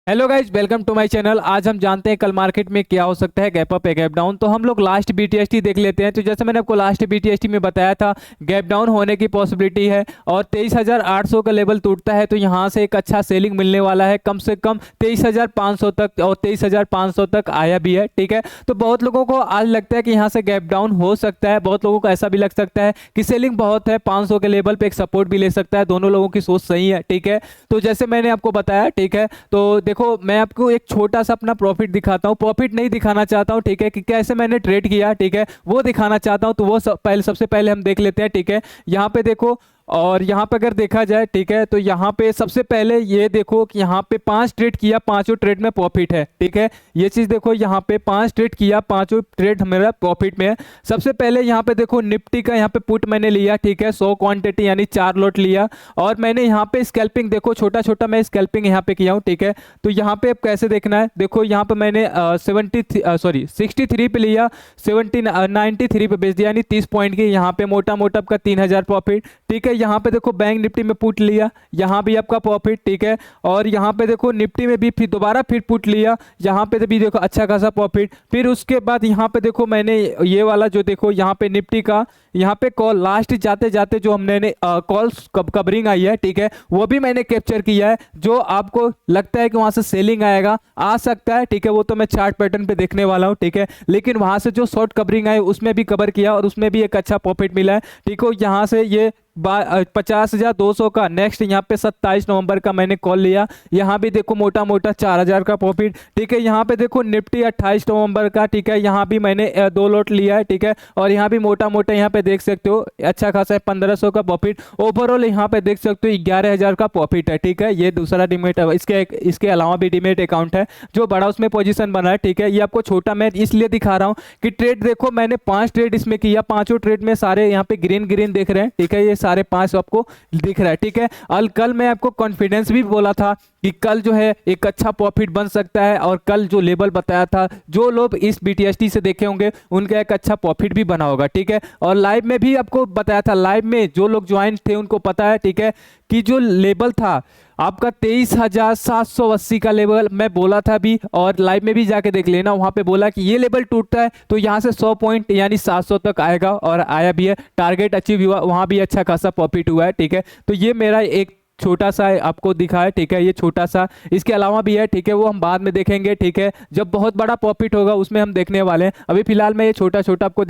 Hello guys, welcome to my channel. आज हम जानते हैं कल मार्केट में क्या हो सकता है, गैप अप या गैप डाउन। तो हम लोग लास्ट बीटीएसटी देख लेते हैं। तो जैसे मैंने आपको लास्ट बीटीएसटी में बताया था, गैप डाउन होने की पॉसिबिलिटी है और 23,800 का लेवल टूटता है तो यहाँ से एक अच्छा सेलिंग मिलने वाला है, कम से कम 23,500 तक, और 23,500 तक आया भी है। ठीक है, तो बहुत लोगों को आज लगता है कि यहाँ से गैप डाउन हो सकता है, बहुत लोगों को ऐसा भी लग सकता है कि सेलिंग बहुत है, 500 के लेवल पे एक सपोर्ट भी ले सकता है। दोनों लोगों की सोच सही है। ठीक है, तो जैसे मैंने आपको बताया, ठीक है, तो देखो मैं आपको एक छोटा सा अपना प्रॉफिट दिखाता हूँ। प्रॉफिट नहीं दिखाना चाहता हूँ, ठीक है, कि कैसे मैंने ट्रेड किया, ठीक है, वो दिखाना चाहता हूँ। तो वो सबसे पहले हम देख लेते हैं। ठीक है, यहाँ पे देखो, और यहाँ पे अगर देखा जाए, ठीक है, तो यहाँ पे सबसे पहले ये देखो कि यहाँ पे 5 ट्रेड किया, पांचों ट्रेड में प्रॉफिट है। ठीक है, ये चीज देखो, यहाँ पे 5 ट्रेड किया, पांचों ट्रेड मेरा प्रॉफिट में है। सबसे पहले यहाँ पे देखो निफ्टी का यहाँ पे पुट मैंने लिया, ठीक है, 100 क्वांटिटी यानी 4 लॉट लिया, और मैंने यहाँ पे स्कैल्पिंग देखो, छोटा छोटा मैं स्कैल्पिंग यहाँ पे किया हूँ। ठीक है, तो यहाँ पे अब कैसे देखना है, देखो यहाँ पे मैंने 63 पे लिया, 93 पे बेच दिया, यानी 30 पॉइंट की यहाँ पे मोटा मोटा आपका 3,000 प्रॉफिट। ठीक है, यहाँ पे देखो बैंक निफ्टी में पुट लिया, यहाँ भी आपका प्रॉफिट। ठीक है, और यहाँ पे देखो निफ्टी में भी फिर दोबारा फिर पुट लिया, यहाँ पे भी देखो अच्छा खासा प्रॉफिट। फिर उसके बाद यहाँ पे देखो मैंने ये वाला जो देखो यहाँ पे निफ्टी का यहाँ पे कॉल लास्ट जाते जाते जो हमने कॉल्स कवरिंग आई है, ठीक है, वो भी मैंने कैप्चर किया है। जो आपको लगता है कि वहां से सेलिंग आएगा, आ सकता है, ठीक है, वो तो मैं चार्ट पैटर्न पे देखने वाला हूँ। ठीक है, लेकिन वहां से जो शॉर्ट कवरिंग आई उसमें भी कवर किया और उसमें भी एक अच्छा प्रॉफिट मिला है। ठीक है, यहाँ से ये 50,200 का नेक्स्ट यहाँ पे 27 नवंबर का मैंने कॉल लिया, यहाँ भी देखो मोटा मोटा 4,000 का प्रॉफिट। ठीक है, यहाँ पे देखो निफ्टी 28 नवंबर का, ठीक है, यहाँ भी मैंने 2 लॉट लिया है। ठीक है, और यहाँ भी मोटा मोटा यहाँ पे देख सकते हो अच्छा खासा 1,500 का प्रॉफिट। ओवरऑल यहाँ पे देख सकते हो 11,000 का प्रॉफिट है। ठीक है, ये दूसरा डिमेट, इसके अलावा भी डिमेट अकाउंट है जो बड़ा उसमें पोजीशन बना है। ठीक है, ये आपको छोटा मैं इसलिए दिखा रहा हूँ कि ट्रेड देखो मैंने 5 ट्रेड इसमें किया, पांचों ट्रेड में सारे यहाँ पे ग्रीन ग्रीन देख रहे हैं। ठीक है, ये सारे 5 आपको दिख रहा है। ठीक है, और कल मैं आपको कॉन्फिडेंस भी बोला था कि कल जो है एक अच्छा प्रॉफिट बन सकता है, और कल जो लेवल बताया था, जो लोग इस बीटीएसटी से देखे होंगे उनका एक अच्छा प्रॉफिट भी बना होगा। ठीक है, और लाइव में भी आपको बताया था, लाइव में जो लोग ज्वाइन थे उनको पता है, ठीक है, कि जो लेवल था आपका 23,780 का लेवल मैं बोला था भी, और लाइव में भी जाके देख लेना, वहां पे बोला कि ये लेवल टूटता है तो यहाँ से 100 पॉइंट यानी 700 तक आएगा, और आया भी है, टारगेट अचीव हुआ, वहां भी अच्छा खासा प्रॉफिट हुआ है। ठीक है, तो ये मेरा एक छोटा सा आपको दिखा है। ठीक है, ये छोटा सा, इसके अलावा भी है। ठीक है, वो हम बाद में देखेंगे। ठीक है, जब बहुत बड़ा प्रॉफिट होगा उसमें हम देखने वाले हैं। अभी फिलहाल मैं ये छोटा छोटा आपको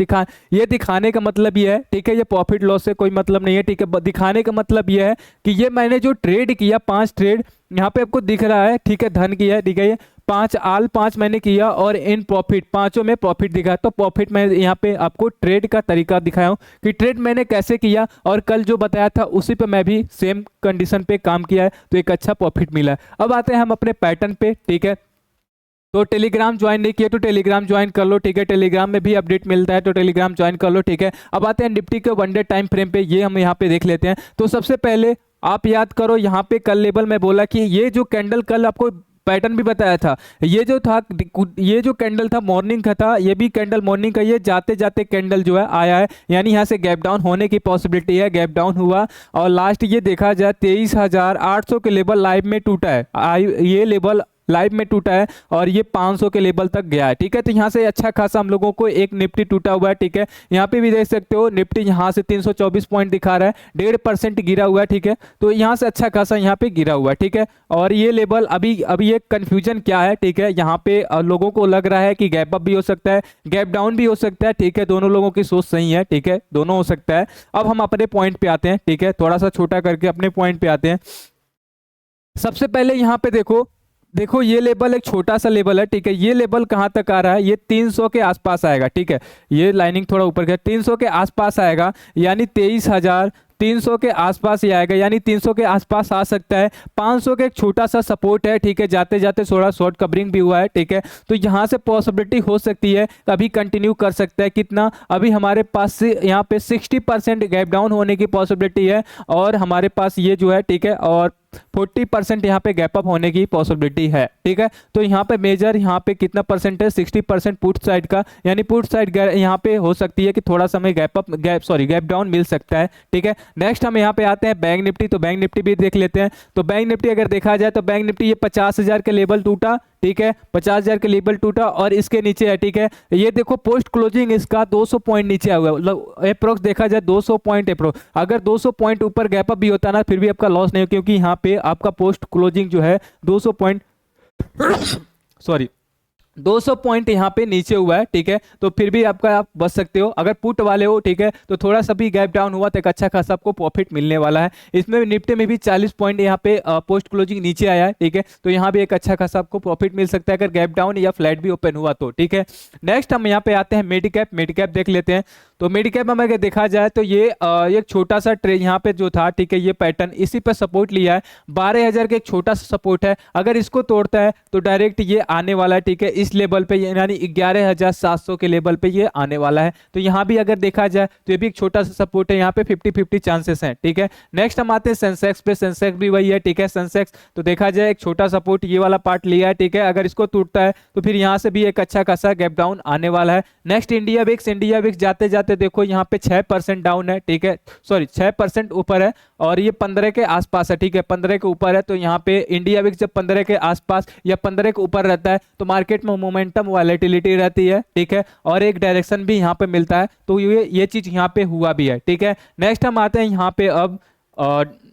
ये दिखाने का मतलब ये है, ठीक है, ये प्रॉफिट लॉस से कोई मतलब नहीं है। ठीक है, दिखाने का मतलब ये है कि ये मैंने जो ट्रेड किया, 5 ट्रेड यहाँ पे आपको दिख रहा है, ठीक है, धन की है। ठीक है, ये 5 मैंने किया और इन प्रॉफिट पांचों में प्रॉफिट दिखा। तो प्रॉफिट मैं यहाँ पे आपको ट्रेड का तरीका दिखाया हूँ कि ट्रेड मैंने कैसे किया, और कल जो बताया था उसी पे मैं भी सेम कंडीशन पे काम किया है, तो एक अच्छा प्रॉफिट मिला है। अब आते हैं हम अपने पैटर्न पे। ठीक है, तो टेलीग्राम ज्वाइन नहीं किया तो टेलीग्राम ज्वाइन कर लो। ठीक है, टेलीग्राम में भी अपडेट मिलता है, तो टेलीग्राम ज्वाइन कर लो। ठीक है, अब आते हैं निफ्टी के 1 डे टाइम फ्रेम पे, ये हम यहाँ पे देख लेते हैं। तो सबसे पहले आप याद करो, यहाँ पे कल लेवल में बोला कि ये जो कैंडल, कल आपको पैटर्न भी बताया था, ये जो था, ये जो कैंडल था मॉर्निंग का था, ये भी कैंडल मॉर्निंग का, ये जाते जाते कैंडल जो है आया है, यानी यहाँ से गैप डाउन होने की पॉसिबिलिटी है। गैप डाउन हुआ और लास्ट ये देखा जाए 23,800 के लेवल लाइव में टूटा है, ये लेवल लाइव में टूटा है, और ये 500 के लेवल तक गया है। ठीक है, तो यहाँ से अच्छा खासा हम लोगों को एक निफ्टी टूटा हुआ है। ठीक है, यहाँ पे भी देख सकते हो निफ्टी यहाँ से 324 पॉइंट दिखा रहा है, 1.5% गिरा हुआ है। ठीक है, तो यहाँ से अच्छा खासा यहाँ पे गिरा हुआ है। ठीक है, और ये लेवल अभी ये कंफ्यूजन क्या है, ठीक है, यहाँ पे लोगों को लग रहा है कि गैप अप भी हो सकता है, गैप डाउन भी हो सकता है। ठीक है, दोनों लोगों की सोच सही है। ठीक है, दोनों हो सकता है। अब हम अपने पॉइंट पे आते हैं। ठीक है, थोड़ा सा छोटा करके अपने पॉइंट पे आते हैं। सबसे पहले यहाँ पे देखो ये लेवल एक छोटा सा लेवल है। ठीक है, ये लेवल कहाँ तक आ रहा है, ये 300 के आसपास आएगा। ठीक है, ये लाइनिंग थोड़ा ऊपर गया, 300 के आसपास आएगा, यानी 23,300 के आसपास ही आएगा, यानी 300 के आसपास आ सकता है। 500 के एक छोटा सा सपोर्ट है। ठीक है, जाते जाते थोड़ा शॉर्ट कवरिंग भी हुआ है। ठीक है, तो यहाँ से पॉसिबिलिटी हो सकती है, अभी कंटिन्यू कर सकता है। कितना, अभी हमारे पास से यहाँ पे 60% गैप डाउन होने की पॉसिबिलिटी है, और हमारे पास ये जो है, ठीक है, और 40% यहाँ पे गैप अप होने की पॉसिबिलिटी है, ठीक है। तो यहाँ पे मेजर यहाँ पे कितना परसेंट है, 60% पुट साइड का, यानी पुट साइड यहाँ पे हो सकती है कि थोड़ा समय गैप डाउन मिल सकता है, ठीक है। नेक्स्ट हम यहाँ पे आते हैं बैंक निफ्टी, तो बैंक निफ्टी भी देख लेते हैं। तो बैंक निफ्टी अगर देखा जाए तो बैंक निफ्टी ये 50,000 के लेवल टूटा, ठीक है, 50,000 के लेवल टूटा और इसके नीचे है, ठीक है। ये देखो पोस्ट क्लोजिंग इसका 200 पॉइंट नीचे आ गया, मतलब अप्रोक्स देखा जाए 200 पॉइंट अप्रोक्स, अगर 200 पॉइंट ऊपर गैप अप भी होता ना फिर भी आपका लॉस नहीं हो, क्योंकि यहाँ पे आपका पोस्ट क्लोजिंग जो है 200 पॉइंट 200 पॉइंट यहाँ पे नीचे हुआ है, ठीक है। तो फिर भी आपका आप बच सकते हो अगर पुट वाले हो, ठीक है। तो थोड़ा सा भी गैप डाउन हुआ तो एक अच्छा खासा आपको प्रॉफिट मिलने वाला है। इसमें निफ्टी में भी 40 पॉइंट यहाँ पे पोस्ट क्लोजिंग नीचे आया है, ठीक है। तो यहाँ भी एक अच्छा खासा आपको प्रॉफिट मिल सकता है अगर गैप डाउन या फ्लैट भी ओपन हुआ तो, ठीक है। नेक्स्ट हम यहाँ पे आते हैं मेडिकैप, मेडिकैप देख लेते हैं। तो मेडिकैप में अगर देखा जाए तो ये एक छोटा सा ट्रेड यहाँ पे जो था, ठीक है, ये पैटर्न इसी पे सपोर्ट लिया है, 12,000 का एक छोटा सा सपोर्ट है, अगर इसको तोड़ता है तो डायरेक्ट ये आने वाला है, ठीक है, इस लेवल पे, यानी 11,700 के लेवल पे ये आने वाला है। तो यहाँ भी अगर देखा जाए तो ये भी एक छोटा सा सपोर्ट है, यहाँ पे 50-50 चांसेस हैं, ठीक है। नेक्स्ट हम आते हैं सेंसेक्स पे, सेंसेक्स भी वही है, ठीक है। सेंसेक्स तो देखा जाए एक छोटा सपोर्ट ये वाला पार्ट लिया है, ठीक है, अगर इसको टूटता है तो फिर यहाँ से भी एक अच्छा खासा गैप डाउन आने वाला है। Next India VIX, India VIX जाते जाते देखो यहाँ पे 6% डाउन है, ठीक है, सॉरी 6% ऊपर है और ये 15 के आसपास है, ठीक है, 15 के ऊपर है। तो यहाँ पे इंडिया विक्स जब 15 के आसपास या 15 के ऊपर रहता है तो मार्केट में मोमेंटम वॉलेटिलिटी रहती है, ठीक है, और एक डायरेक्शन भी यहाँ पे मिलता है। तो ये चीज यहाँ पे हुआ भी है, ठीक है। नेक्स्ट हम आते हैं यहाँ पे अब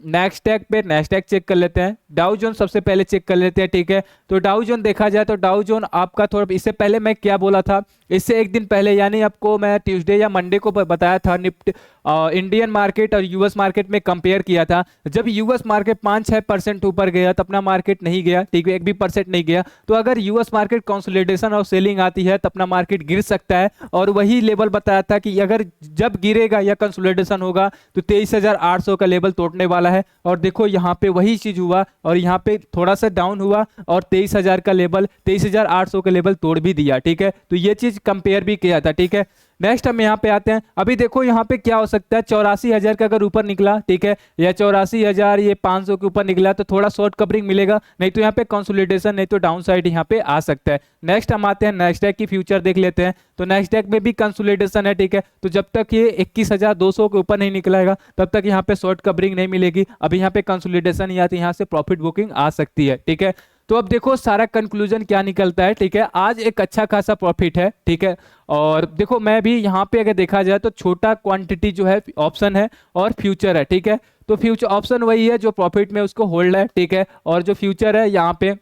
नेस्डैक पे, नेस्डैक चेक कर लेते हैं। डाउ जोन सबसे पहले चेक कर लेते हैं, ठीक है। तो डाउ जोन देखा जाए तो डाउ जोन आपका थोड़ा, इससे पहले मैं क्या बोला था, इससे एक दिन पहले यानी आपको मैं ट्यूसडे या मंडे को बताया था निफ्टी इंडियन मार्केट और यूएस मार्केट में कंपेयर किया था। जब यूएस मार्केट 5-6% ऊपर गया तो अपना मार्केट नहीं गया, ठीक है, 1% नहीं गया। तो अगर यूएस मार्केट कंसोलिडेशन और सेलिंग आती है तो अपना मार्केट गिर सकता है, और वही लेवल बताया था कि अगर जब गिरेगा या कंसोलिडेशन होगा तो 23,800 का लेवल तोड़ने वाला है। और देखो यहाँ पे वही चीज हुआ और यहाँ पे थोड़ा सा डाउन हुआ और 23,000 का लेवल, 23,800 का लेवल तोड़ भी दिया, ठीक है। तो ये चीज कंपेयर भी किया था, ठीक है। नेक्स्ट हम यहाँ पे आते हैं, अभी देखो यहाँ पे क्या हो सकता है, 84,000 का अगर ऊपर निकला, ठीक है, या 84,000 ये 500 के ऊपर निकला तो थोड़ा शॉर्ट कवरिंग मिलेगा, नहीं तो यहाँ पे कंसोलिडेशन, नहीं तो डाउन साइड यहाँ पे आ सकता है। नेक्स्ट हम आते हैं नेस्डैक की फ्यूचर देख लेते हैं। तो नेस्डैक में भी कंसोलिडेशन है, ठीक है। तो जब तक ये 21,200 के ऊपर नहीं निकलेगा तब तक यहाँ पे शॉर्ट कवरिंग नहीं मिलेगी। अभी यहाँ पे कंसोलिडेशन या तो यहाँ से प्रॉफिट बुकिंग आ सकती है, ठीक है। तो अब देखो सारा कंक्लूजन क्या निकलता है, ठीक है। आज एक अच्छा खासा प्रॉफिट है, ठीक है। और देखो मैं भी यहाँ पे अगर देखा जाए तो छोटा क्वांटिटी जो है ऑप्शन है और फ्यूचर है, ठीक है। तो फ्यूचर ऑप्शन वही है जो प्रॉफिट में उसको होल्ड है, ठीक है, और जो फ्यूचर है यहाँ पे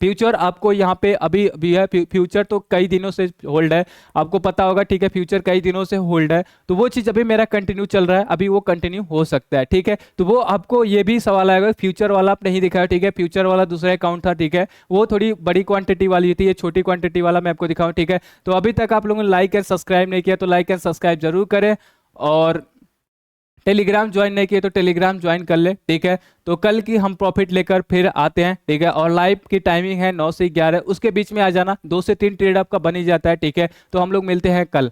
फ्यूचर आपको यहाँ पे अभी भी है, फ्यूचर तो कई दिनों से होल्ड है, आपको पता होगा, ठीक है, फ्यूचर कई दिनों से होल्ड है। तो वो चीज़ अभी मेरा कंटिन्यू चल रहा है, अभी वो कंटिन्यू हो सकता है, ठीक है। तो वो आपको ये भी सवाल आएगा, फ्यूचर वाला आप नहीं दिखाया, ठीक है, फ्यूचर वाला दूसरा अकाउंट था, ठीक है, वो थोड़ी बड़ी क्वांटिटी वाली थी, ये छोटी क्वांटिटी वाला मैं आपको दिखाऊँ, ठीक है। तो अभी तक आप लोगों ने लाइक एंड सब्सक्राइब नहीं किया तो लाइक एंड सब्सक्राइब जरूर करें, और टेलीग्राम ज्वाइन नहीं किए तो टेलीग्राम ज्वाइन कर ले, ठीक है। तो कल की हम प्रॉफिट लेकर फिर आते हैं, ठीक है। और लाइव की टाइमिंग है 9 से 11, उसके बीच में आ जाना, 2 से 3 ट्रेड आपका बन ही जाता है, ठीक है। तो हम लोग मिलते हैं कल।